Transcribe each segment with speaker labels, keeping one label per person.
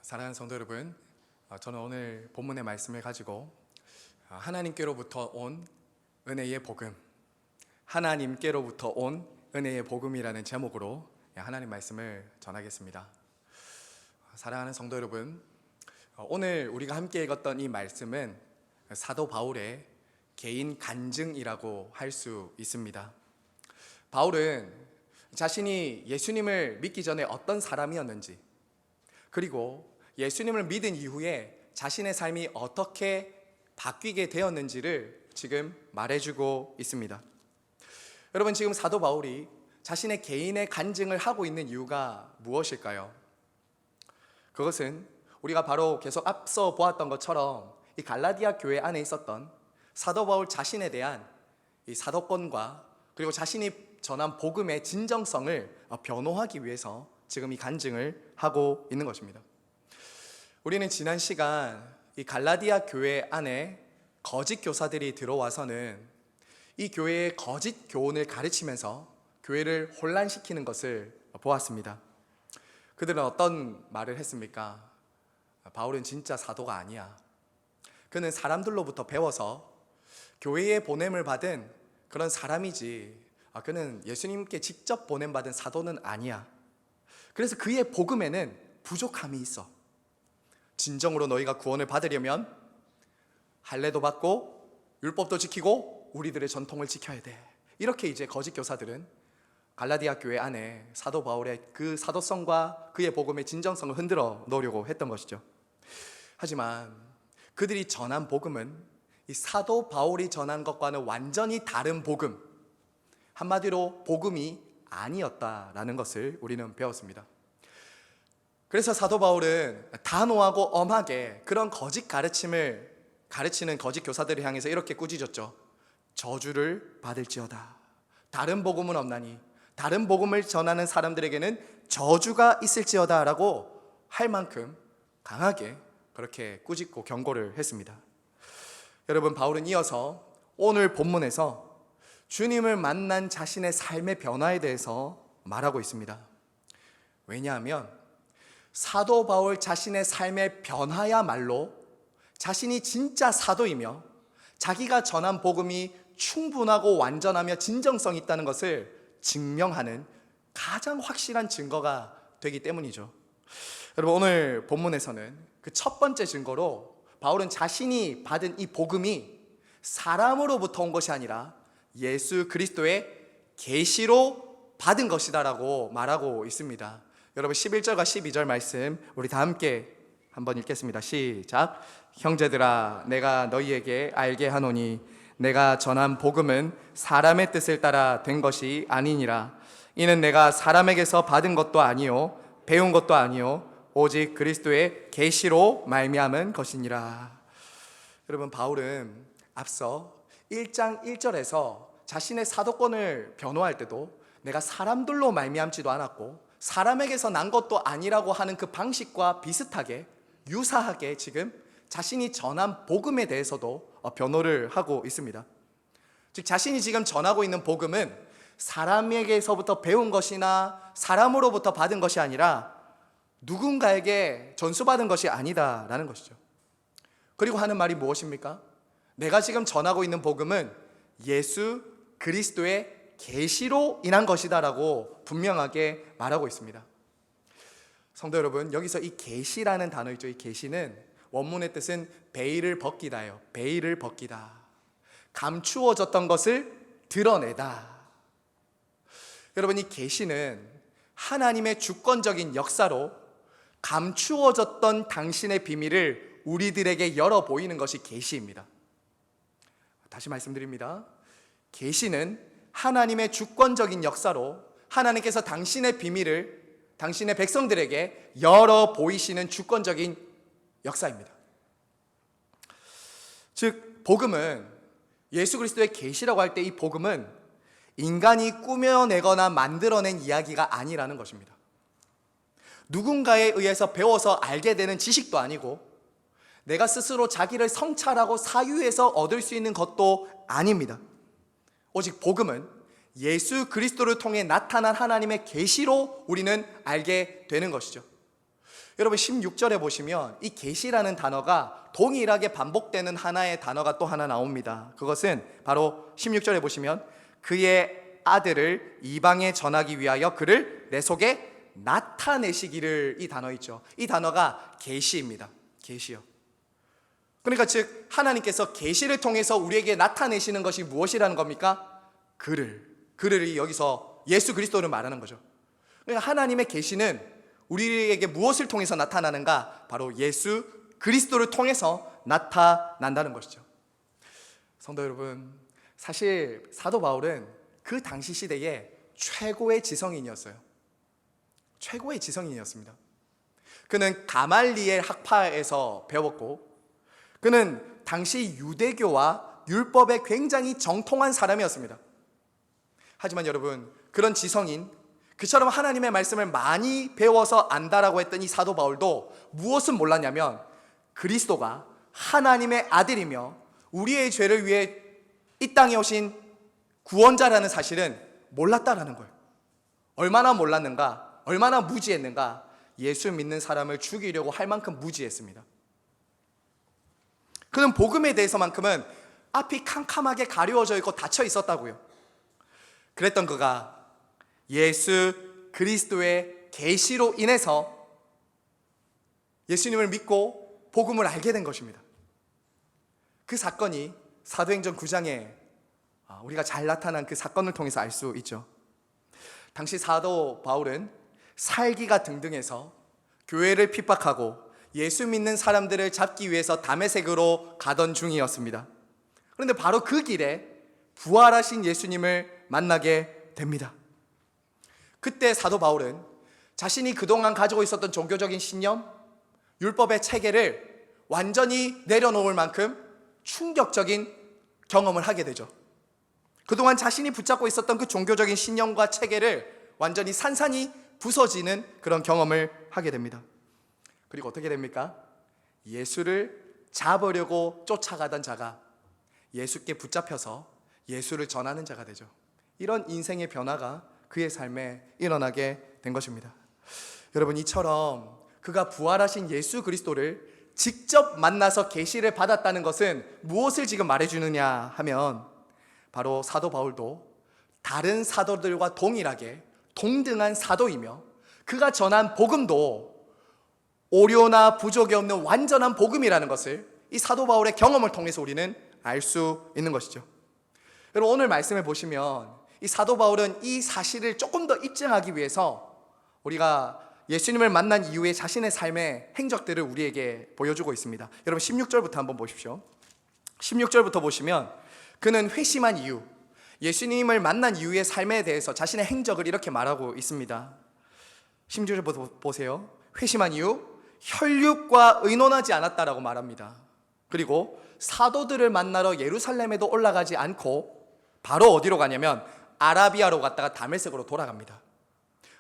Speaker 1: 사랑하는 성도 여러분, 저는 오늘 본문의 말씀을 가지고 하나님께로부터 온 은혜의 복음, 하나님께로부터 온 은혜의 복음이라는 제목으로 하나님 말씀을 전하겠습니다. 사랑하는 성도 여러분, 오늘 우리가 함께 읽었던 이 말씀은 사도 바울의 개인 간증이라고 할 수 있습니다. 바울은 자신이 예수님을 믿기 전에 어떤 사람이었는지, 그리고 예수님을 믿은 이후에 자신의 삶이 어떻게 바뀌게 되었는지를 지금 말해주고 있습니다. 여러분, 지금 사도 바울이 자신의 개인의 간증을 하고 있는 이유가 무엇일까요? 그것은 우리가 바로 계속 앞서 보았던 것처럼 이 갈라디아 교회 안에 있었던 사도 바울 자신에 대한 이 사도권과 그리고 자신이 전한 복음의 진정성을 변호하기 위해서 지금 이 간증을 하고 있는 것입니다. 우리는 지난 시간 이 갈라디아 교회 안에 거짓 교사들이 들어와서는 이 교회의 거짓 교훈을 가르치면서 교회를 혼란시키는 것을 보았습니다. 그들은 어떤 말을 했습니까? 바울은 진짜 사도가 아니야. 그는 사람들로부터 배워서 교회에 보냄을 받은 그런 사람이지, 그는 예수님께 직접 보냄받은 사도는 아니야. 그래서 그의 복음에는 부족함이 있어. 진정으로 너희가 구원을 받으려면 할례도 받고 율법도 지키고 우리들의 전통을 지켜야 돼. 이렇게 이제 거짓 교사들은 갈라디아 교회 안에 사도 바울의 그 사도성과 그의 복음의 진정성을 흔들어 놓으려고 했던 것이죠. 하지만 그들이 전한 복음은 이 사도 바울이 전한 것과는 완전히 다른 복음, 한마디로 복음이 아니었다라는 것을 우리는 배웠습니다. 그래서 사도 바울은 단호하고 엄하게 그런 거짓 가르침을 가르치는 거짓 교사들을 향해서 이렇게 꾸짖었죠. 저주를 받을지어다. 다른 복음은 없나니, 다른 복음을 전하는 사람들에게는 저주가 있을지어다 라고 할 만큼 강하게 그렇게 꾸짖고 경고를 했습니다. 여러분, 바울은 이어서 오늘 본문에서 주님을 만난 자신의 삶의 변화에 대해서 말하고 있습니다. 왜냐하면 사도 바울 자신의 삶의 변화야말로 자신이 진짜 사도이며 자기가 전한 복음이 충분하고 완전하며 진정성이 있다는 것을 증명하는 가장 확실한 증거가 되기 때문이죠. 여러분, 오늘 본문에서는 그 첫 번째 증거로 바울은 자신이 받은 이 복음이 사람으로부터 온 것이 아니라 예수 그리스도의 계시로 받은 것이다라고 말하고 있습니다. 여러분, 11절과 12절 말씀 우리 다 함께 한번 읽겠습니다. 시작. 형제들아, 내가 너희에게 알게 하노니 내가 전한 복음은 사람의 뜻을 따라 된 것이 아니니라. 이는 내가 사람에게서 받은 것도 아니요 배운 것도 아니요 오직 그리스도의 계시로 말미암은 것이니라. 여러분, 바울은 앞서 1장 1절에서 자신의 사도권을 변호할 때도 내가 사람들로 말미암지도 않았고 사람에게서 난 것도 아니라고 하는 그 방식과 비슷하게 유사하게 지금 자신이 전한 복음에 대해서도 변호를 하고 있습니다. 즉, 자신이 지금 전하고 있는 복음은 사람에게서부터 배운 것이나 사람으로부터 받은 것이 아니라 누군가에게 전수받은 것이 아니다라는 것이죠. 그리고 하는 말이 무엇입니까? 내가 지금 전하고 있는 복음은 예수 그리스도의 계시로 인한 것이다라고 분명하게 말하고 있습니다. 성도 여러분, 여기서 이 계시라는 단어 있죠. 이 계시는 원문의 뜻은 베일을 벗기다예요. 베일을 벗기다. 감추어졌던 것을 드러내다. 여러분, 이 계시는 하나님의 주권적인 역사로 감추어졌던 당신의 비밀을 우리들에게 열어 보이는 것이 계시입니다. 다시 말씀드립니다. 계시는 하나님의 주권적인 역사로 하나님께서 당신의 비밀을 당신의 백성들에게 열어 보이시는 주권적인 역사입니다. 즉, 복음은 예수 그리스도의 계시라고 할 때 이 복음은 인간이 꾸며내거나 만들어낸 이야기가 아니라는 것입니다. 누군가에 의해서 배워서 알게 되는 지식도 아니고 내가 스스로 자기를 성찰하고 사유해서 얻을 수 있는 것도 아닙니다. 오직 복음은 예수 그리스도를 통해 나타난 하나님의 계시로 우리는 알게 되는 것이죠. 여러분 16절에 보시면 이 계시라는 단어가 동일하게 반복되는 하나의 단어가 또 하나 나옵니다. 그것은 바로 16절에 보시면 그의 아들을 이방에 전하기 위하여 그를 내 속에 나타내시기를, 이 단어 있죠. 이 단어가 계시입니다. 계시요. 그러니까 즉 하나님께서 계시를 통해서 우리에게 나타내시는 것이 무엇이라는 겁니까? 그를 여기서 예수 그리스도를 말하는 거죠. 그러니까 하나님의 계시는 우리에게 무엇을 통해서 나타나는가? 바로 예수 그리스도를 통해서 나타난다는 것이죠. 성도 여러분, 사실 사도 바울은 그 당시 시대에 최고의 지성인이었어요. 최고의 지성인이었습니다. 그는 가말리엘 학파에서 배웠고, 그는 당시 유대교와 율법에 굉장히 정통한 사람이었습니다. 하지만 여러분, 그런 지성인, 그처럼 하나님의 말씀을 많이 배워서 안다라고 했던 이 사도 바울도 무엇을 몰랐냐면 그리스도가 하나님의 아들이며 우리의 죄를 위해 이 땅에 오신 구원자라는 사실은 몰랐다라는 거예요. 얼마나 몰랐는가, 얼마나 무지했는가. 예수 믿는 사람을 죽이려고 할 만큼 무지했습니다. 그는 복음에 대해서만큼은 앞이 캄캄하게 가려워져 있고 닫혀 있었다고요. 그랬던 그가 예수 그리스도의 계시로 인해서 예수님을 믿고 복음을 알게 된 것입니다. 그 사건이 사도행전 9장에 우리가 잘 나타난 그 사건을 통해서 알 수 있죠. 당시 사도 바울은 살기가 등등해서 교회를 핍박하고 예수 믿는 사람들을 잡기 위해서 다메섹으로 가던 중이었습니다. 그런데 바로 그 길에 부활하신 예수님을 만나게 됩니다. 그때 사도 바울은 자신이 그동안 가지고 있었던 종교적인 신념, 율법의 체계를 완전히 내려놓을 만큼 충격적인 경험을 하게 되죠. 그동안 자신이 붙잡고 있었던 그 종교적인 신념과 체계를 완전히 산산이 부서지는 그런 경험을 하게 됩니다. 그리고 어떻게 됩니까? 예수를 잡으려고 쫓아가던 자가 예수께 붙잡혀서 예수를 전하는 자가 되죠. 이런 인생의 변화가 그의 삶에 일어나게 된 것입니다. 여러분, 이처럼 그가 부활하신 예수 그리스도를 직접 만나서 계시를 받았다는 것은 무엇을 지금 말해주느냐 하면 바로 사도 바울도 다른 사도들과 동일하게 동등한 사도이며 그가 전한 복음도 오류나 부족이 없는 완전한 복음이라는 것을 이 사도 바울의 경험을 통해서 우리는 알 수 있는 것이죠. 여러분, 오늘 말씀을 보시면 이 사도 바울은 이 사실을 조금 더 입증하기 위해서 우리가 예수님을 만난 이후에 자신의 삶의 행적들을 우리에게 보여주고 있습니다. 여러분 16절부터 한번 보십시오. 16절부터 보시면 그는 회심한 이유, 예수님을 만난 이후의 삶에 대해서 자신의 행적을 이렇게 말하고 있습니다. 16절부터 보세요. 회심한 이유, 혈육과 의논하지 않았다라고 말합니다. 그리고 사도들을 만나러 예루살렘에도 올라가지 않고 바로 어디로 가냐면 아라비아로 갔다가 다메섹으로 돌아갑니다.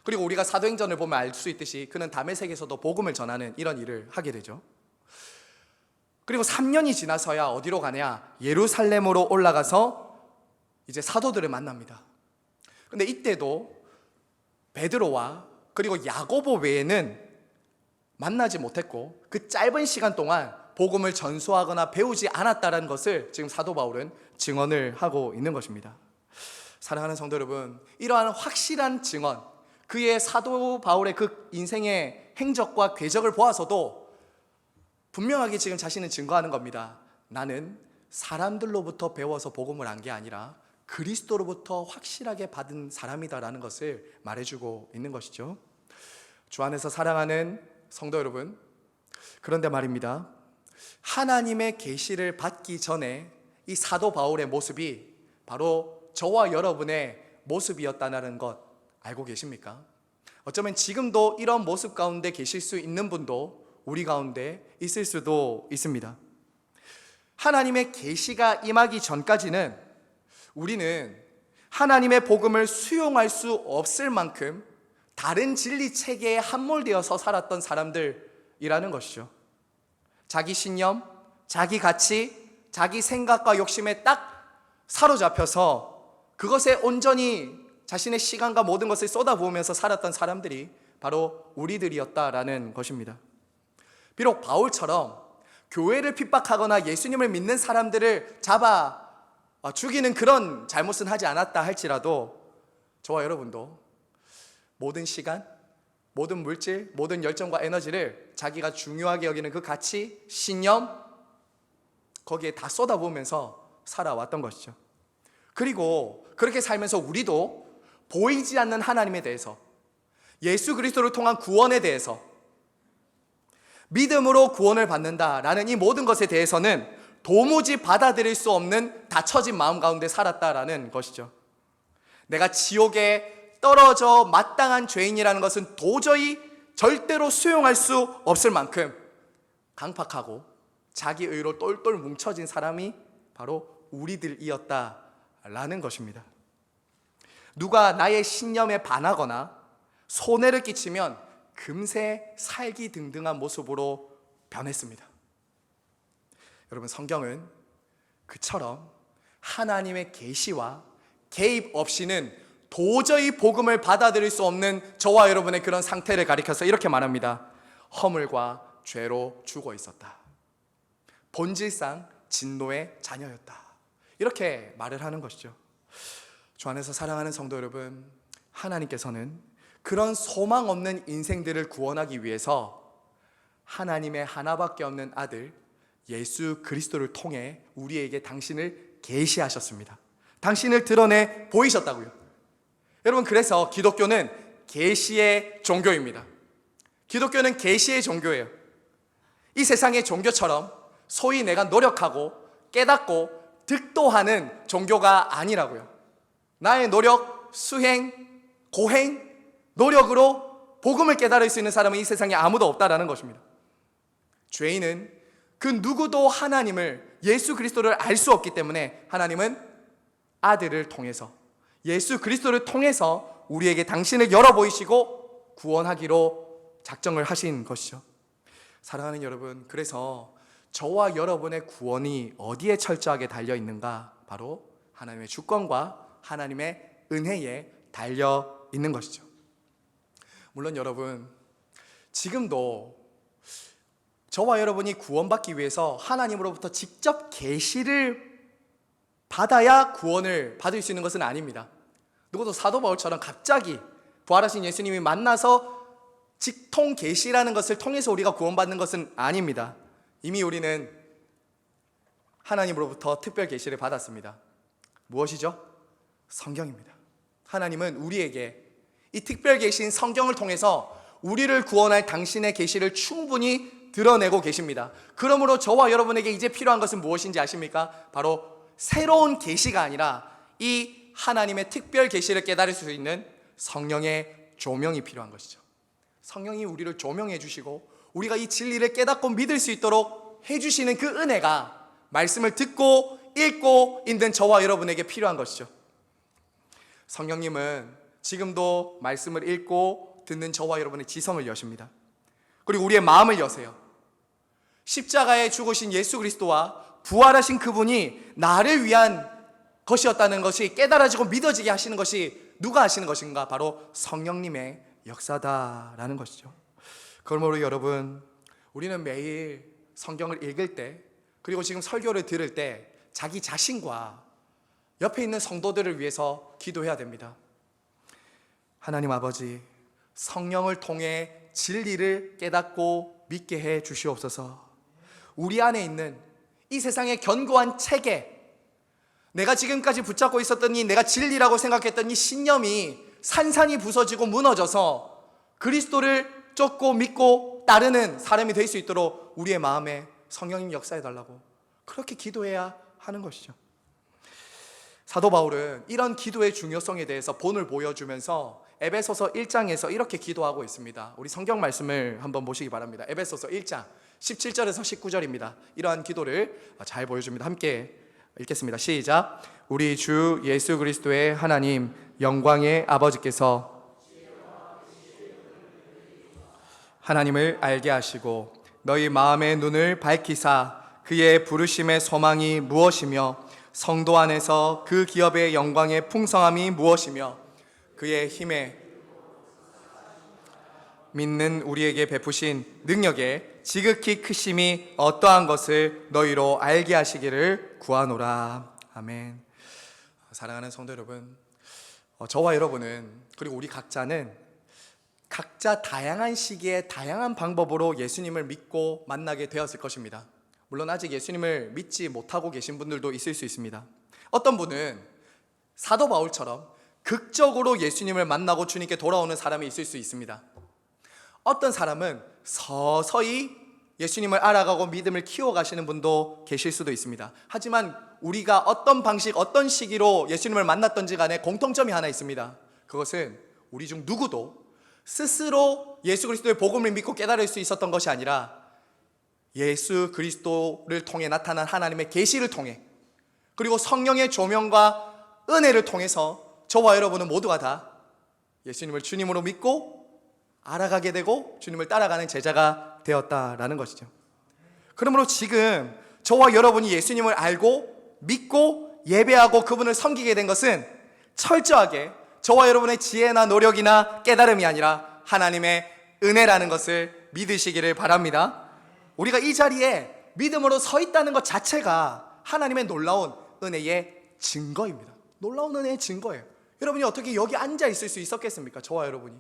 Speaker 1: 그리고 우리가 사도행전을 보면 알 수 있듯이 그는 다메섹에서도 복음을 전하는 이런 일을 하게 되죠. 그리고 3년이 지나서야 어디로 가냐? 예루살렘으로 올라가서 이제 사도들을 만납니다. 근데 이때도 베드로와 그리고 야고보 외에는 만나지 못했고 그 짧은 시간 동안 복음을 전수하거나 배우지 않았다는 것을 지금 사도 바울은 증언을 하고 있는 것입니다. 사랑하는 성도 여러분, 이러한 확실한 증언, 그의 사도 바울의 그 인생의 행적과 궤적을 보아서도 분명하게 지금 자신은 증거하는 겁니다. 나는 사람들로부터 배워서 복음을 안 게 아니라 그리스도로부터 확실하게 받은 사람이다라는 것을 말해주고 있는 것이죠. 주 안에서 사랑하는 성도 여러분, 그런데 말입니다, 하나님의 계시를 받기 전에 이 사도 바울의 모습이 바로 저와 여러분의 모습이었다는 것 알고 계십니까? 어쩌면 지금도 이런 모습 가운데 계실 수 있는 분도 우리 가운데 있을 수도 있습니다. 하나님의 계시가 임하기 전까지는 우리는 하나님의 복음을 수용할 수 없을 만큼 다른 진리 체계에 함몰되어서 살았던 사람들이라는 것이죠. 자기 신념, 자기 가치, 자기 생각과 욕심에 딱 사로잡혀서 그것에 온전히 자신의 시간과 모든 것을 쏟아부으면서 살았던 사람들이 바로 우리들이었다라는 것입니다. 비록 바울처럼 교회를 핍박하거나 예수님을 믿는 사람들을 잡아 죽이는 그런 잘못은 하지 않았다 할지라도 저와 여러분도 모든 시간, 모든 물질, 모든 열정과 에너지를 자기가 중요하게 여기는 그 가치, 신념 거기에 다 쏟아부으면서 살아왔던 것이죠. 그리고 그렇게 살면서 우리도 보이지 않는 하나님에 대해서, 예수 그리스도를 통한 구원에 대해서, 믿음으로 구원을 받는다라는 이 모든 것에 대해서는 도무지 받아들일 수 없는 닫혀진 마음 가운데 살았다라는 것이죠. 내가 지옥에 떨어져 마땅한 죄인이라는 것은 도저히 절대로 수용할 수 없을 만큼 강팍하고 자기 의로 똘똘 뭉쳐진 사람이 바로 우리들이었다라는 것입니다. 누가 나의 신념에 반하거나 손해를 끼치면 금세 살기등등한 모습으로 변했습니다. 여러분, 성경은 그처럼 하나님의 계시와 개입 없이는 도저히 복음을 받아들일 수 없는 저와 여러분의 그런 상태를 가리켜서 이렇게 말합니다. 허물과 죄로 죽어 있었다. 본질상 진노의 자녀였다. 이렇게 말을 하는 것이죠. 주 안에서 사랑하는 성도 여러분, 하나님께서는 그런 소망 없는 인생들을 구원하기 위해서 하나님의 하나밖에 없는 아들 예수 그리스도를 통해 우리에게 당신을 계시하셨습니다. 당신을 드러내 보이셨다고요. 여러분, 그래서 기독교는 계시의 종교입니다. 기독교는 계시의 종교예요. 이 세상의 종교처럼 소위 내가 노력하고 깨닫고 득도하는 종교가 아니라고요. 나의 노력, 수행, 고행, 노력으로 복음을 깨달을 수 있는 사람은 이 세상에 아무도 없다라는 것입니다. 죄인은 그 누구도 하나님을, 예수 그리스도를 알 수 없기 때문에 하나님은 아들을 통해서, 예수 그리스도를 통해서 우리에게 당신을 열어 보이시고 구원하기로 작정을 하신 것이죠. 사랑하는 여러분, 그래서 저와 여러분의 구원이 어디에 철저하게 달려 있는가? 바로 하나님의 주권과 하나님의 은혜에 달려 있는 것이죠. 물론 여러분, 지금도 저와 여러분이 구원받기 위해서 하나님으로부터 직접 계시를 받아야 구원을 받을 수 있는 것은 아닙니다. 누구도 사도 바울처럼 갑자기 부활하신 예수님이 만나서 직통 계시라는 것을 통해서 우리가 구원받는 것은 아닙니다. 이미 우리는 하나님으로부터 특별 계시를 받았습니다. 무엇이죠? 성경입니다. 하나님은 우리에게 이 특별 계시인 성경을 통해서 우리를 구원할 당신의 계시를 충분히 드러내고 계십니다. 그러므로 저와 여러분에게 이제 필요한 것은 무엇인지 아십니까? 바로 새로운 계시가 아니라 이 하나님의 특별 계시를 깨달을 수 있는 성령의 조명이 필요한 것이죠. 성령이 우리를 조명해 주시고 우리가 이 진리를 깨닫고 믿을 수 있도록 해주시는 그 은혜가 말씀을 듣고 읽고 있는 저와 여러분에게 필요한 것이죠. 성령님은 지금도 말씀을 읽고 듣는 저와 여러분의 지성을 여십니다. 그리고 우리의 마음을 여세요. 십자가에 죽으신 예수 그리스도와 부활하신 그분이 나를 위한 것이었다는 것이 깨달아지고 믿어지게 하시는 것이 누가 하시는 것인가? 바로 성령님의 역사다라는 것이죠. 그러므로 여러분, 우리는 매일 성경을 읽을 때, 그리고 지금 설교를 들을 때 자기 자신과 옆에 있는 성도들을 위해서 기도해야 됩니다. 하나님 아버지, 성령을 통해 진리를 깨닫고 믿게 해 주시옵소서. 우리 안에 있는 이 세상의 견고한 체계, 내가 지금까지 붙잡고 있었던 이 내가 진리라고 생각했던 이 신념이 산산이 부서지고 무너져서 그리스도를 쫓고 믿고 따르는 사람이 될 수 있도록 우리의 마음에 성령님 역사해 달라고 그렇게 기도해야 하는 것이죠. 사도 바울은 이런 기도의 중요성에 대해서 본을 보여주면서 에베소서 1장에서 이렇게 기도하고 있습니다. 우리 성경 말씀을 한번 보시기 바랍니다. 에베소서 1장 17절에서 19절입니다. 이러한 기도를 잘 보여줍니다. 함께 읽겠습니다. 시작. 우리 주 예수 그리스도의 하나님 영광의 아버지께서 하나님을 알게 하시고 너희 마음의 눈을 밝히사 그의 부르심의 소망이 무엇이며 성도 안에서 그 기업의 영광의 풍성함이 무엇이며 그의 힘에 믿는 우리에게 베푸신 능력에 지극히 크심이 어떠한 것을 너희로 알게 하시기를 구하노라. 아멘. 사랑하는 성도 여러분, 저와 여러분은, 그리고 우리 각자는 각자 다양한 시기에 다양한 방법으로 예수님을 믿고 만나게 되었을 것입니다. 물론 아직 예수님을 믿지 못하고 계신 분들도 있을 수 있습니다. 어떤 분은 사도 바울처럼 극적으로 예수님을 만나고 주님께 돌아오는 사람이 있을 수 있습니다. 어떤 사람은 서서히 예수님을 알아가고 믿음을 키워가시는 분도 계실 수도 있습니다. 하지만 우리가 어떤 방식, 어떤 시기로 예수님을 만났던지 간에 공통점이 하나 있습니다. 그것은 우리 중 누구도 스스로 예수 그리스도의 복음을 믿고 깨달을 수 있었던 것이 아니라 예수 그리스도를 통해 나타난 하나님의 계시를 통해, 그리고 성령의 조명과 은혜를 통해서 저와 여러분은 모두가 다 예수님을 주님으로 믿고 알아가게 되고 주님을 따라가는 제자가 되었다라는 것이죠. 그러므로 지금 저와 여러분이 예수님을 알고 믿고 예배하고 그분을 섬기게 된 것은 철저하게 저와 여러분의 지혜나 노력이나 깨달음이 아니라 하나님의 은혜라는 것을 믿으시기를 바랍니다. 우리가 이 자리에 믿음으로 서 있다는 것 자체가 하나님의 놀라운 은혜의 증거입니다. 놀라운 은혜의 증거예요. 여러분이 어떻게 여기 앉아 있을 수 있었겠습니까? 저와 여러분이.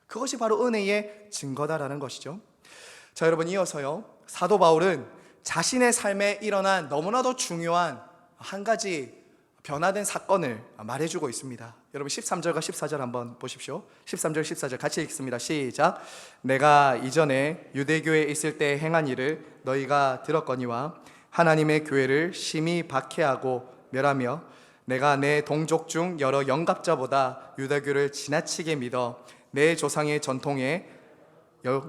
Speaker 1: 그것이 바로 은혜의 증거다라는 것이죠. 자, 여러분, 이어서요, 사도 바울은 자신의 삶에 일어난 너무나도 중요한 한 가지 변화된 사건을 말해주고 있습니다. 여러분 13절과 14절 한번 보십시오. 13절 14절 같이 읽습니다. 시작. 내가 이전에 유대교에 있을 때 행한 일을 너희가 들었거니와 하나님의 교회를 심히 박해하고 멸하며 내가 내 동족 중 여러 영갑자보다 유대교를 지나치게 믿어 내 조상의 전통에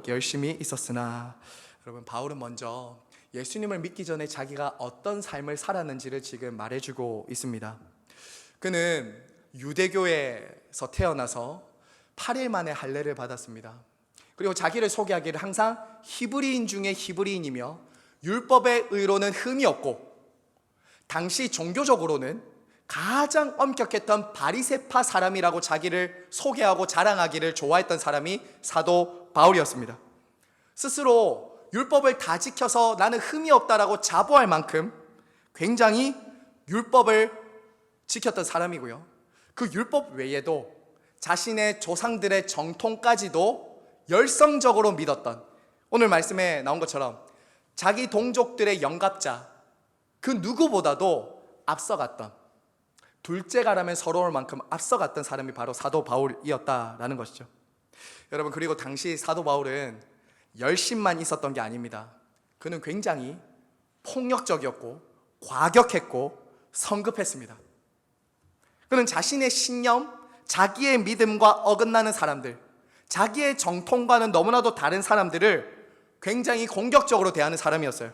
Speaker 1: 열심히 있었으나. 여러분, 바울은 먼저 예수님을 믿기 전에 자기가 어떤 삶을 살았는지를 지금 말해주고 있습니다. 그는 유대교에서 태어나서 8일 만에 할례를 받았습니다. 그리고 자기를 소개하기를 항상 히브리인 중에 히브리인이며 율법의 의로는 흠이 없고 당시 종교적으로는 가장 엄격했던 바리새파 사람이라고 자기를 소개하고 자랑하기를 좋아했던 사람이 사도 바울이었습니다. 스스로 율법을 다 지켜서 나는 흠이 없다라고 자부할 만큼 굉장히 율법을 지켰던 사람이고요. 그 율법 외에도 자신의 조상들의 정통까지도 열성적으로 믿었던, 오늘 말씀에 나온 것처럼 자기 동족들의 영갑자 그 누구보다도 앞서갔던, 둘째가라면 서러울 만큼 앞서갔던 사람이 바로 사도 바울이었다라는 것이죠. 여러분, 그리고 당시 사도 바울은 열심만 있었던 게 아닙니다. 그는 굉장히 폭력적이었고 과격했고 성급했습니다. 그는 자신의 신념, 자기의 믿음과 어긋나는 사람들, 자기의 정통과는 너무나도 다른 사람들을 굉장히 공격적으로 대하는 사람이었어요.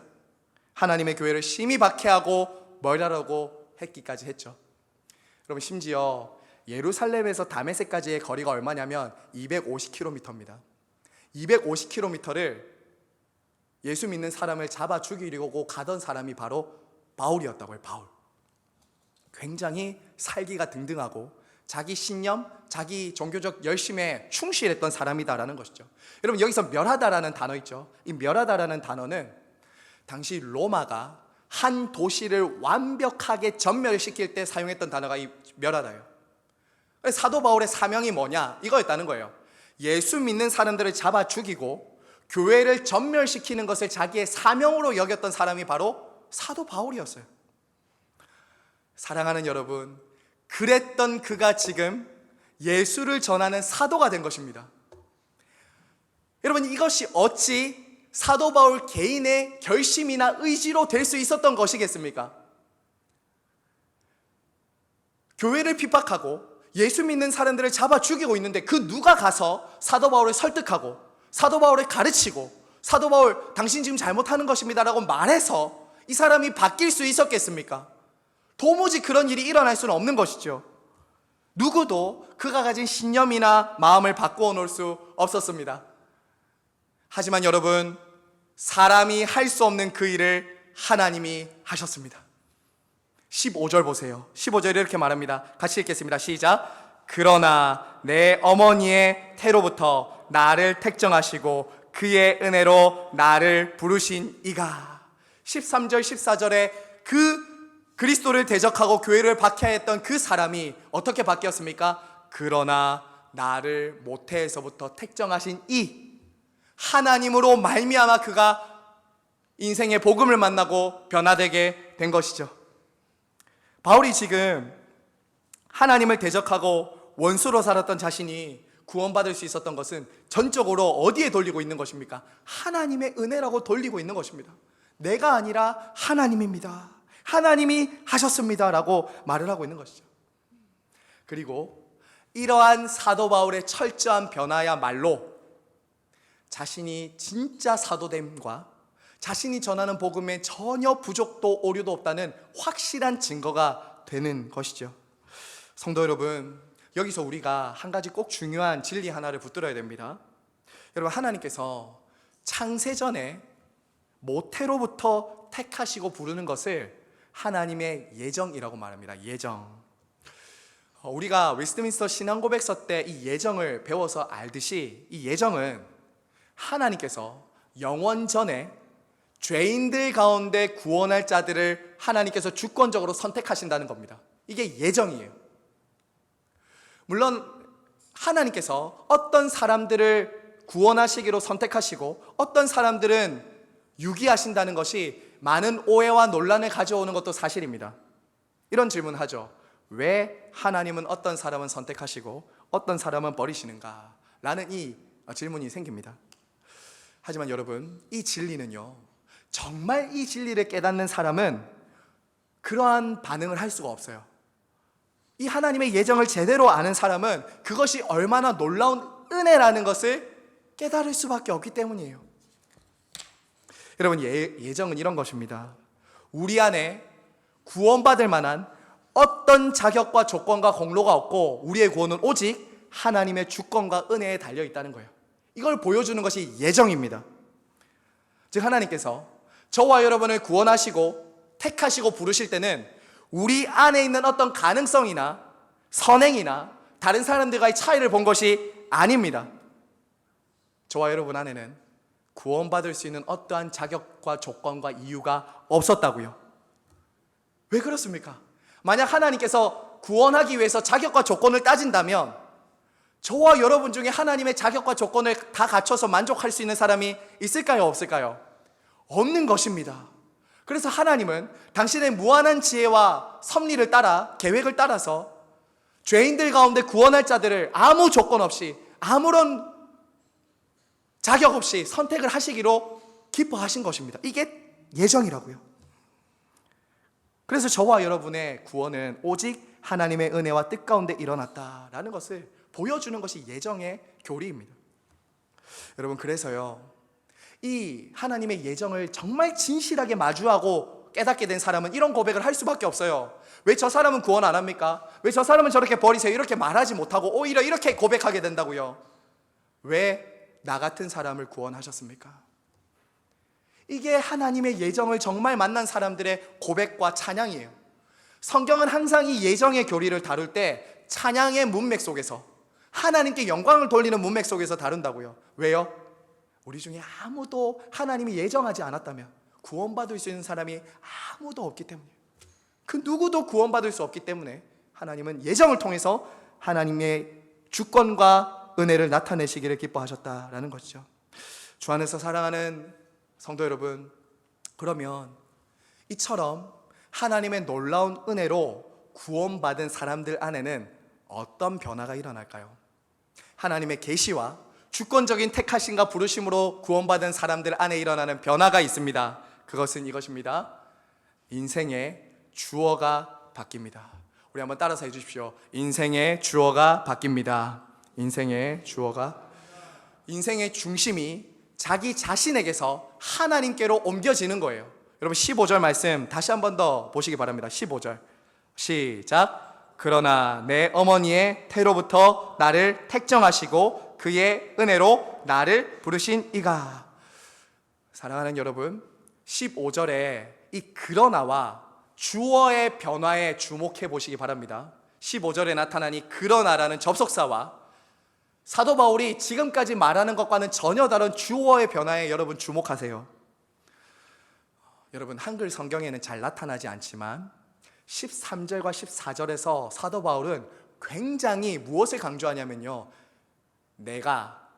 Speaker 1: 하나님의 교회를 심히 박해하고 멸하려고 했기까지 했죠. 여러분, 심지어 예루살렘에서 다메섹까지의 거리가 얼마냐면 250km입니다. 250km를 예수 믿는 사람을 잡아 죽이려고 가던 사람이 바로 바울이었다고요. 바울. 굉장히 살기가 등등하고 자기 신념, 자기 종교적 열심에 충실했던 사람이다라는 것이죠. 여러분, 여기서 멸하다라는 단어 있죠. 이 멸하다라는 단어는 당시 로마가 한 도시를 완벽하게 전멸시킬 때 사용했던 단어가 이 멸하다예요. 사도 바울의 사명이 뭐냐? 이거였다는 거예요. 예수 믿는 사람들을 잡아 죽이고 교회를 전멸시키는 것을 자기의 사명으로 여겼던 사람이 바로 사도 바울이었어요. 사랑하는 여러분, 그랬던 그가 지금 예수를 전하는 사도가 된 것입니다. 여러분, 이것이 어찌 사도 바울 개인의 결심이나 의지로 될 수 있었던 것이겠습니까? 교회를 핍박하고 예수 믿는 사람들을 잡아 죽이고 있는데 그 누가 가서 사도 바울을 설득하고 사도 바울을 가르치고 사도 바울 당신 지금 잘못하는 것입니다라고 말해서 이 사람이 바뀔 수 있었겠습니까? 도무지 그런 일이 일어날 수는 없는 것이죠. 누구도 그가 가진 신념이나 마음을 바꾸어 놓을 수 없었습니다. 하지만 여러분, 사람이 할 수 없는 그 일을 하나님이 하셨습니다. 15절 보세요. 15절에 이렇게 말합니다. 같이 읽겠습니다. 시작. 그러나 내 어머니의 태로부터 나를 택정하시고 그의 은혜로 나를 부르신 이가. 13절 14절에 그 그리스도를 대적하고 교회를 박해했던 그 사람이 어떻게 바뀌었습니까? 그러나 나를 모태에서부터 택정하신 이 하나님으로 말미암아 그가 인생의 복음을 만나고 변화되게 된 것이죠. 바울이 지금 하나님을 대적하고 원수로 살았던 자신이 구원받을 수 있었던 것은 전적으로 어디에 돌리고 있는 것입니까? 하나님의 은혜라고 돌리고 있는 것입니다. 내가 아니라 하나님입니다. 하나님이 하셨습니다 라고 말을 하고 있는 것이죠. 그리고 이러한 사도 바울의 철저한 변화야말로 자신이 진짜 사도됨과 자신이 전하는 복음에 전혀 부족도 오류도 없다는 확실한 증거가 되는 것이죠. 성도 여러분, 여기서 우리가 한 가지 꼭 중요한 진리 하나를 붙들어야 됩니다. 여러분, 하나님께서 창세전에 모태로부터 택하시고 부르는 것을 하나님의 예정이라고 말합니다. 예정. 우리가 웨스트민스터 신앙고백서 때 이 예정을 배워서 알듯이 이 예정은 하나님께서 영원 전에 죄인들 가운데 구원할 자들을 하나님께서 주권적으로 선택하신다는 겁니다. 이게 예정이에요. 물론 하나님께서 어떤 사람들을 구원하시기로 선택하시고 어떤 사람들은 유기하신다는 것이 많은 오해와 논란을 가져오는 것도 사실입니다. 이런 질문하죠. 왜 하나님은 어떤 사람은 선택하시고 어떤 사람은 버리시는가? 라는 이 질문이 생깁니다. 하지만 여러분, 이 진리는요, 정말 이 진리를 깨닫는 사람은 그러한 반응을 할 수가 없어요. 이 하나님의 예정을 제대로 아는 사람은 그것이 얼마나 놀라운 은혜라는 것을 깨달을 수밖에 없기 때문이에요. 여러분, 예정은 이런 것입니다. 우리 안에 구원받을 만한 어떤 자격과 조건과 공로가 없고 우리의 구원은 오직 하나님의 주권과 은혜에 달려 있다는 거예요. 이걸 보여주는 것이 예정입니다. 즉 하나님께서 저와 여러분을 구원하시고 택하시고 부르실 때는 우리 안에 있는 어떤 가능성이나 선행이나 다른 사람들과의 차이를 본 것이 아닙니다. 저와 여러분 안에는 구원받을 수 있는 어떠한 자격과 조건과 이유가 없었다고요. 왜 그렇습니까? 만약 하나님께서 구원하기 위해서 자격과 조건을 따진다면 저와 여러분 중에 하나님의 자격과 조건을 다 갖춰서 만족할 수 있는 사람이 있을까요? 없을까요? 없는 것입니다. 그래서 하나님은 당신의 무한한 지혜와 섭리를 따라, 계획을 따라서 죄인들 가운데 구원할 자들을 아무 조건 없이, 아무런 자격 없이 선택을 하시기로 기뻐하신 것입니다. 이게 예정이라고요. 그래서 저와 여러분의 구원은 오직 하나님의 은혜와 뜻 가운데 일어났다라는 것을 보여주는 것이 예정의 교리입니다. 여러분, 그래서요, 이 하나님의 예정을 정말 진실하게 마주하고 깨닫게 된 사람은 이런 고백을 할 수밖에 없어요. 왜 저 사람은 구원 안 합니까? 왜 저 사람은 저렇게 버리세요? 이렇게 말하지 못하고 오히려 이렇게 고백하게 된다고요. 왜 나 같은 사람을 구원하셨습니까? 이게 하나님의 예정을 정말 만난 사람들의 고백과 찬양이에요. 성경은 항상 이 예정의 교리를 다룰 때 찬양의 문맥 속에서, 하나님께 영광을 돌리는 문맥 속에서 다룬다고요. 왜요? 우리 중에 아무도 하나님이 예정하지 않았다면 구원받을 수 있는 사람이 아무도 없기 때문이에요. 그 누구도 구원받을 수 없기 때문에 하나님은 예정을 통해서 하나님의 주권과 은혜를 나타내시기를 기뻐하셨다라는 것이죠. 주 안에서 사랑하는 성도 여러분, 그러면 이처럼 하나님의 놀라운 은혜로 구원받은 사람들 안에는 어떤 변화가 일어날까요? 하나님의 계시와 주권적인 택하심과 부르심으로 구원받은 사람들 안에 일어나는 변화가 있습니다. 그것은 이것입니다. 인생의 주어가 바뀝니다. 우리 한번 따라서 해주십시오. 인생의 주어가 바뀝니다. 인생의 중심이 자기 자신에게서 하나님께로 옮겨지는 거예요. 여러분, 15절 말씀 다시 한 번 더 보시기 바랍니다. 15절 시작. 그러나 내 어머니의 태로부터 나를 택정하시고 그의 은혜로 나를 부르신 이가. 사랑하는 여러분, 15절에 이 그러나와 주어의 변화에 주목해 보시기 바랍니다. 15절에 나타난 이 그러나라는 접속사와 사도 바울이 지금까지 말하는 것과는 전혀 다른 주어의 변화에 여러분 주목하세요. 여러분, 한글 성경에는 잘 나타나지 않지만 13절과 14절에서 사도 바울은 굉장히 무엇을 강조하냐면요, 내가,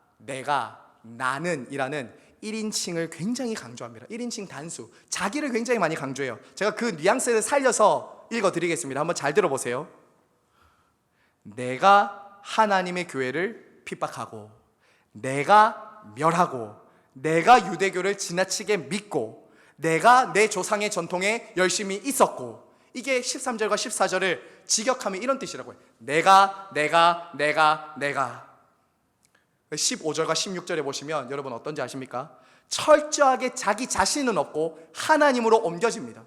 Speaker 1: 나는 이라는 1인칭을 굉장히 강조합니다. 1인칭 단수, 자기를 굉장히 많이 강조해요. 제가 그 뉘앙스를 살려서 읽어드리겠습니다. 한번 잘 들어보세요. 내가 하나님의 교회를 핍박하고, 내가 멸하고, 내가 유대교를 지나치게 믿고, 내가 내 조상의 전통에 열심히 있었고, 이게 13절과 14절을 직역하면 이런 뜻이라고 해요. 내가 15절과 16절에 보시면 여러분 어떤지 아십니까? 철저하게 자기 자신은 없고 하나님으로 옮겨집니다.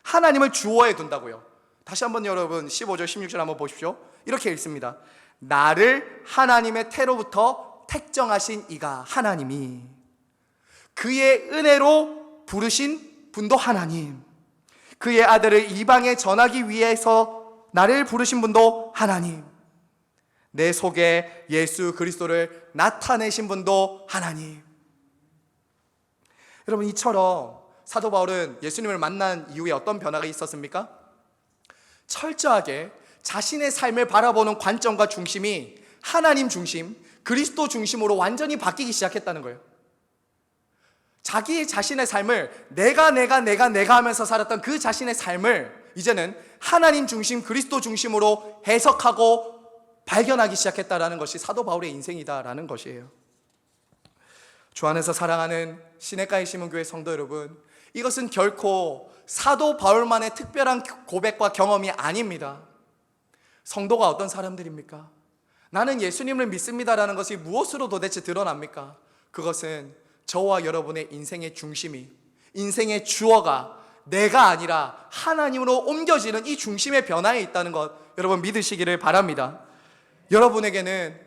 Speaker 1: 하나님을 주어에 둔다고요. 다시 한번 여러분 15절 16절 한번 보십시오. 이렇게 읽습니다. 나를 하나님의 태로부터 택정하신 이가 하나님이, 그의 은혜로 부르신 분도 하나님, 그의 아들을 이방에 전하기 위해서 나를 부르신 분도 하나님, 내 속에 예수 그리스도를 나타내신 분도 하나님. 여러분, 이처럼 사도 바울은 예수님을 만난 이후에 어떤 변화가 있었습니까? 철저하게 자신의 삶을 바라보는 관점과 중심이 하나님 중심, 그리스도 중심으로 완전히 바뀌기 시작했다는 거예요. 자기 자신의 삶을 내가 하면서 살았던 그 자신의 삶을 이제는 하나님 중심, 그리스도 중심으로 해석하고 발견하기 시작했다라는 것이 사도 바울의 인생이다라는 것이에요. 주 안에서 사랑하는 시냇가의 시문교회 성도 여러분, 이것은 결코 사도 바울만의 특별한 고백과 경험이 아닙니다. 성도가 어떤 사람들입니까? 나는 예수님을 믿습니다라는 것이 무엇으로 도대체 드러납니까? 그것은 저와 여러분의 인생의 중심이, 인생의 주어가 내가 아니라 하나님으로 옮겨지는 이 중심의 변화에 있다는 것, 여러분 믿으시기를 바랍니다. 여러분에게는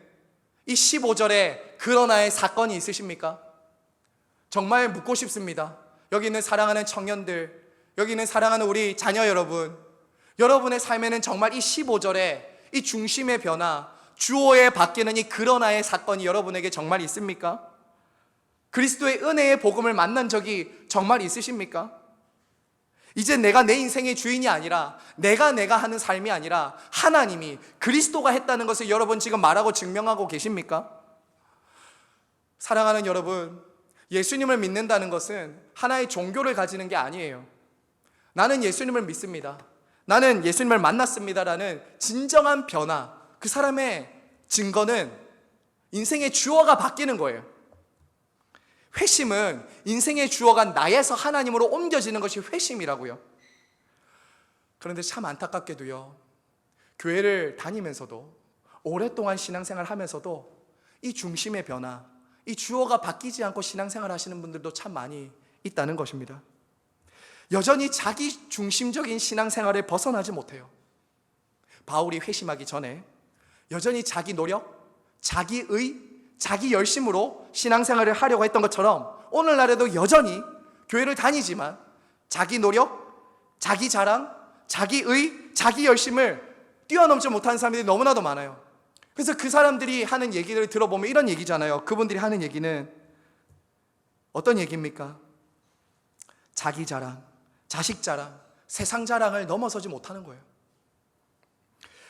Speaker 1: 이 15절에 그러나의 사건이 있으십니까? 정말 묻고 싶습니다. 여기 있는 사랑하는 청년들, 여기 있는 사랑하는 우리 자녀 여러분, 여러분의 삶에는 정말 이 15절에 이 중심의 변화, 주어에 바뀌는 이 그러나의 사건이 여러분에게 정말 있습니까? 그리스도의 은혜의 복음을 만난 적이 정말 있으십니까? 이제 내가 내 인생의 주인이 아니라 내가 하는 삶이 아니라 하나님이, 그리스도가 했다는 것을 여러분 지금 말하고 증명하고 계십니까? 사랑하는 여러분, 예수님을 믿는다는 것은 하나의 종교를 가지는 게 아니에요. 나는 예수님을 믿습니다, 나는 예수님을 만났습니다라는 진정한 변화, 그 사람의 증거는 인생의 주어가 바뀌는 거예요. 회심은 인생의 주어가 나에서 하나님으로 옮겨지는 것이 회심이라고요. 그런데 참 안타깝게도요, 교회를 다니면서도 오랫동안 신앙생활 하면서도 이 중심의 변화, 이 주어가 바뀌지 않고 신앙생활 하시는 분들도 참 많이 있다는 것입니다. 여전히 자기 중심적인 신앙생활을 벗어나지 못해요. 바울이 회심하기 전에 여전히 자기 노력, 자기의, 자기 열심으로 신앙생활을 하려고 했던 것처럼 오늘날에도 여전히 교회를 다니지만 자기 노력, 자기 자랑, 자기의, 자기 열심을 뛰어넘지 못하는 사람들이 너무나도 많아요. 그래서 그 사람들이 하는 얘기를 들어보면 이런 얘기잖아요. 그분들이 하는 얘기는 어떤 얘기입니까? 자기 자랑, 자식 자랑, 세상 자랑을 넘어서지 못하는 거예요.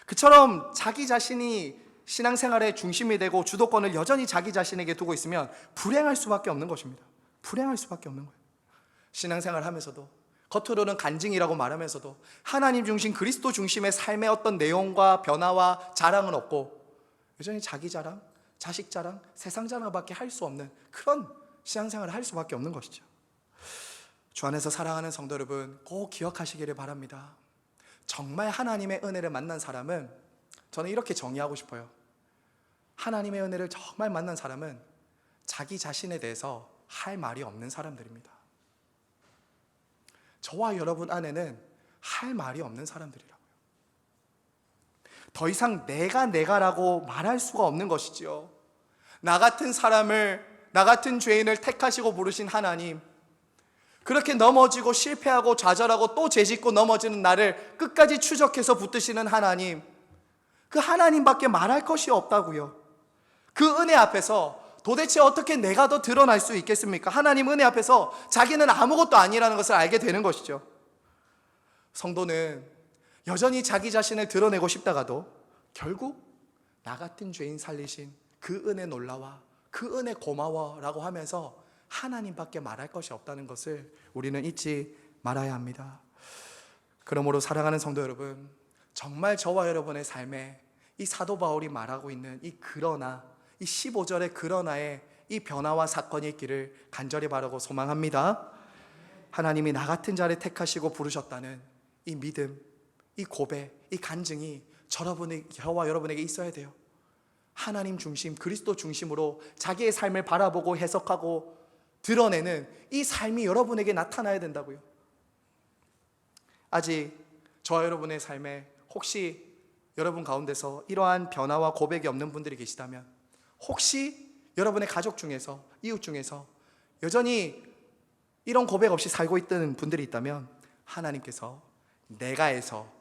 Speaker 1: 그처럼 자기 자신이 신앙생활의 중심이 되고 주도권을 여전히 자기 자신에게 두고 있으면 불행할 수밖에 없는 것입니다. 불행할 수밖에 없는 거예요. 신앙생활 하면서도 겉으로는 간증이라고 말하면서도 하나님 중심, 그리스도 중심의 삶의 어떤 내용과 변화와 자랑은 없고 여전히 자기 자랑, 자식 자랑, 세상 자랑밖에 할 수 없는 그런 신앙생활을 할 수밖에 없는 것이죠. 주 안에서 사랑하는 성도 여러분, 꼭 기억하시기를 바랍니다. 정말 하나님의 은혜를 만난 사람은, 저는 이렇게 정의하고 싶어요. 하나님의 은혜를 정말 만난 사람은 자기 자신에 대해서 할 말이 없는 사람들입니다. 저와 여러분 안에는 할 말이 없는 사람들이라고요. 더 이상 내가라고 말할 수가 없는 것이죠. 나 같은 사람을, 나 같은 죄인을 택하시고 부르신 하나님, 그렇게 넘어지고 실패하고 좌절하고 또 죄짓고 넘어지는 나를 끝까지 추적해서 붙드시는 하나님, 그 하나님밖에 말할 것이 없다고요. 그 은혜 앞에서 도대체 어떻게 내가 더 드러날 수 있겠습니까? 하나님 은혜 앞에서 자기는 아무것도 아니라는 것을 알게 되는 것이죠. 성도는 여전히 자기 자신을 드러내고 싶다가도 결국 나 같은 죄인 살리신 그 은혜 놀라워, 그 은혜 고마워 라고 하면서 하나님밖에 말할 것이 없다는 것을 우리는 잊지 말아야 합니다. 그러므로 사랑하는 성도 여러분, 정말 저와 여러분의 삶에 이 사도 바울이 말하고 있는 이 그러나, 이 15절의 그러나의 이 변화와 사건이 있기를 간절히 바라고 소망합니다. 하나님이 나 같은 자를 택하시고 부르셨다는 이 믿음, 이 고백, 이 간증이 저와 여러분에게 있어야 돼요. 하나님 중심, 그리스도 중심으로 자기의 삶을 바라보고 해석하고 드러내는 이 삶이 여러분에게 나타나야 된다고요. 아직 저와 여러분의 삶에 혹시 여러분 가운데서 이러한 변화와 고백이 없는 분들이 계시다면, 혹시 여러분의 가족 중에서, 이웃 중에서 여전히 이런 고백 없이 살고 있던 분들이 있다면, 하나님께서 내가에서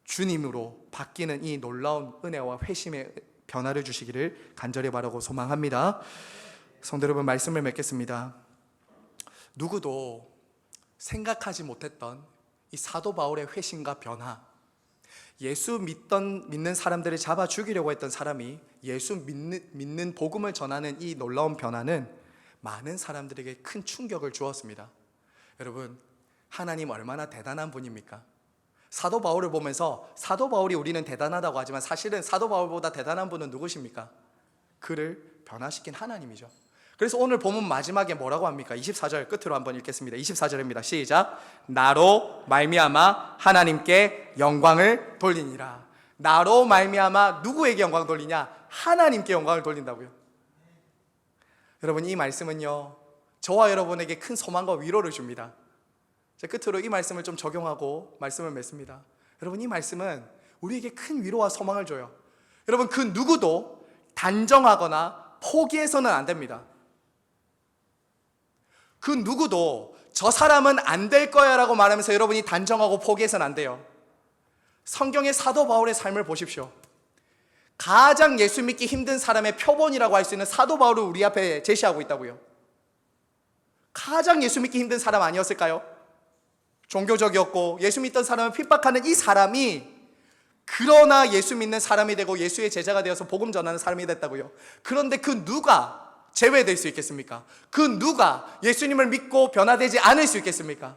Speaker 1: 주님으로 바뀌는 이 놀라운 은혜와 회심의 변화를 주시기를 간절히 바라고 소망합니다. 성도 여러분, 말씀을 맺겠습니다. 누구도 생각하지 못했던 이 사도 바울의 회심과 변화, 예수 믿는 사람들을 잡아 죽이려고 했던 사람이 예수 믿는 복음을 전하는 이 놀라운 변화는 많은 사람들에게 큰 충격을 주었습니다. 여러분, 하나님 얼마나 대단한 분입니까? 사도 바울을 보면서 사도 바울이 우리는 대단하다고 하지만 사실은 사도 바울보다 대단한 분은 누구십니까? 그를 변화시킨 하나님이죠. 그래서 오늘 본문 마지막에 뭐라고 합니까? 24절 끝으로 한번 읽겠습니다. 24절입니다. 시작. 나로 말미암아 하나님께 영광을 돌리니라. 나로 말미암아 누구에게 영광 돌리냐? 하나님께 영광을 돌린다고요. 여러분, 이 말씀은요, 저와 여러분에게 큰 소망과 위로를 줍니다. 자, 끝으로 이 말씀을 좀 적용하고 말씀을 맺습니다. 여러분, 이 말씀은 우리에게 큰 위로와 소망을 줘요. 여러분, 그 누구도 단정하거나 포기해서는 안 됩니다. 그 누구도 저 사람은 안 될 거야 라고 말하면서 여러분이 단정하고 포기해서는 안 돼요. 성경의 사도 바울의 삶을 보십시오. 가장 예수 믿기 힘든 사람의 표본이라고 할 수 있는 사도 바울을 우리 앞에 제시하고 있다고요. 가장 예수 믿기 힘든 사람 아니었을까요? 종교적이었고 예수 믿던 사람을 핍박하는 이 사람이 그러나 예수 믿는 사람이 되고 예수의 제자가 되어서 복음 전하는 사람이 됐다고요. 그런데 그 누가 제외될 수 있겠습니까? 그 누가 예수님을 믿고 변화되지 않을 수 있겠습니까?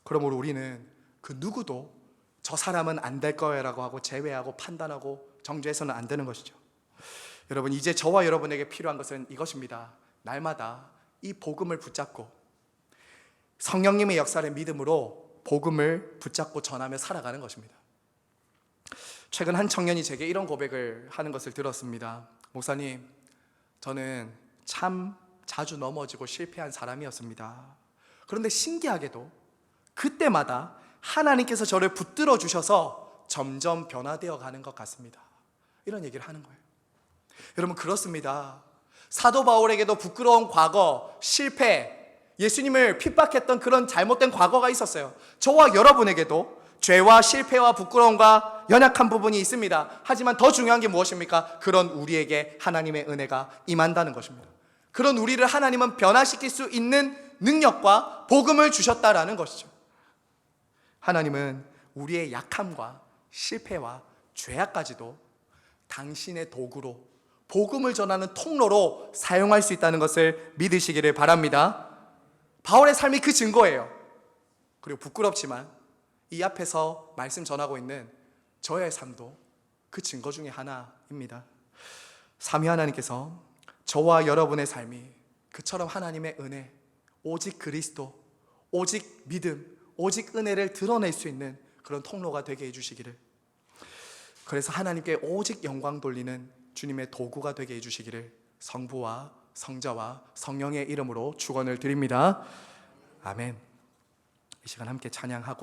Speaker 1: 그러므로 우리는 그 누구도 저 사람은 안 될 거야라고 하고 제외하고 판단하고 정죄해서는 안 되는 것이죠. 여러분, 이제 저와 여러분에게 필요한 것은 이것입니다. 날마다 이 복음을 붙잡고 성령님의 역사를 믿음으로 복음을 붙잡고 전하며 살아가는 것입니다. 최근 한 청년이 제게 이런 고백을 하는 것을 들었습니다. 목사님, 저는 참 자주 넘어지고 실패한 사람이었습니다. 그런데 신기하게도 그때마다 하나님께서 저를 붙들어 주셔서 점점 변화되어 가는 것 같습니다. 이런 얘기를 하는 거예요. 여러분, 그렇습니다. 사도 바울에게도 부끄러운 과거, 실패, 예수님을 핍박했던 그런 잘못된 과거가 있었어요. 저와 여러분에게도 죄와 실패와 부끄러움과 연약한 부분이 있습니다. 하지만 더 중요한 게 무엇입니까? 그런 우리에게 하나님의 은혜가 임한다는 것입니다. 그런 우리를 하나님은 변화시킬 수 있는 능력과 복음을 주셨다라는 것이죠. 하나님은 우리의 약함과 실패와 죄악까지도 당신의 도구로, 복음을 전하는 통로로 사용할 수 있다는 것을 믿으시기를 바랍니다. 바울의 삶이 그 증거예요. 그리고 부끄럽지만 이 앞에서 말씀 전하고 있는 저의 삶도 그 증거 중에 하나입니다. 삼위 하나님께서 저와 여러분의 삶이 그처럼 하나님의 은혜, 오직 그리스도, 오직 믿음, 오직 은혜를 드러낼 수 있는 그런 통로가 되게 해주시기를, 그래서 하나님께 오직 영광 돌리는 주님의 도구가 되게 해주시기를 성부와 성자와 성령의 이름으로 축원을 드립니다. 아멘. 이 시간 함께 찬양하고